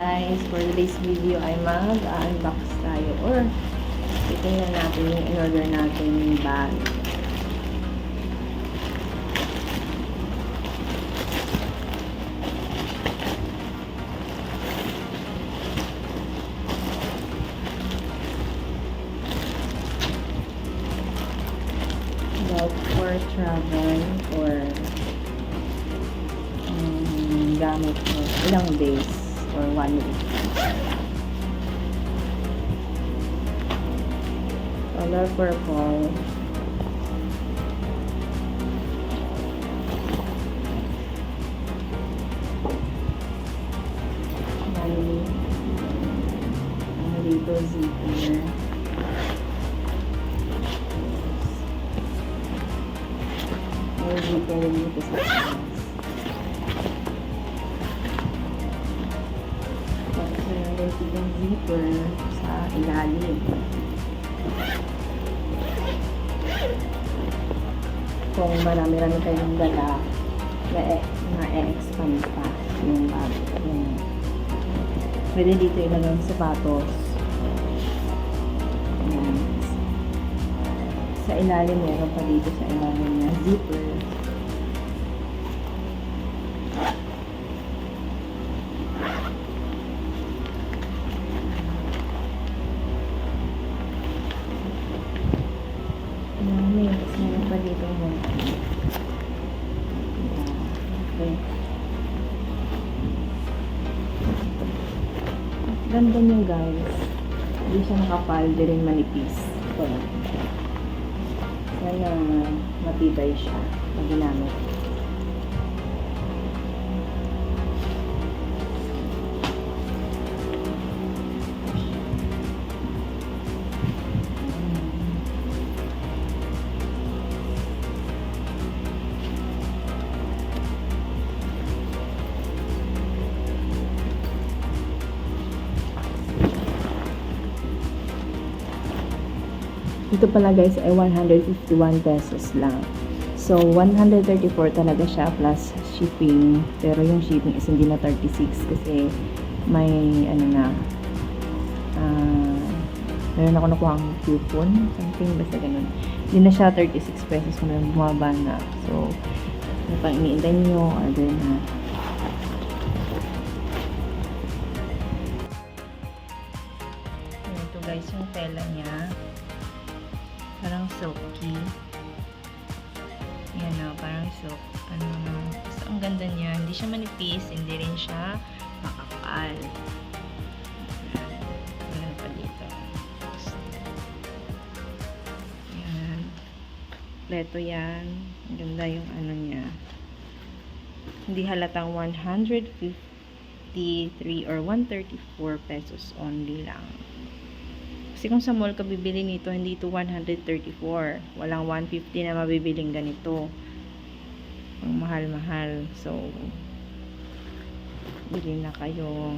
Guys, for today's video ay mag-unbox tayo or titingnan natin yung in-order natin bag. About for travel or gamit mo ilang days or 1 week. Color purple. Dito zipper. May zipper dito sa taas. Yung zipper sa ilalim. Kung marami-rami kayong dala, na-expand pa yung bag. Pwede dito ilagay yung sapatos. Ayan. Sa ilalim, meron pa dito sa ilalim na zipper. Meron pa dito mo. Okay. Ganda niya guys. Hindi siya nakapal, di rin manipis. Ito. Sana matibay siya pag ginamit. Ito pala guys ay 151 pesos lang. So 134 talaga siya plus shipping. Pero yung shipping is hindi na 36 kasi may ano na meron ako nakuha ang coupon. Something basta ganun. Hindi na siya 36 pesos kung bumaba na. So ano pang iniintay nyo, order na. Ito guys yung tela niya. Parang silky. Yan na, parang silk. Ano na. Basta ang ganda niya. Hindi siya manipis. Hindi rin siya makapal. Yan pa dito. Yan. Pleto yan. Ang ganda yung ano niya. Hindi halatang 153 or 134 pesos only lang. Kasi kung sa mall ka bibili nito, hindi ito 134. Walang 150 na mabibiling ganito. Ang mahal-mahal. So, bili na kayo.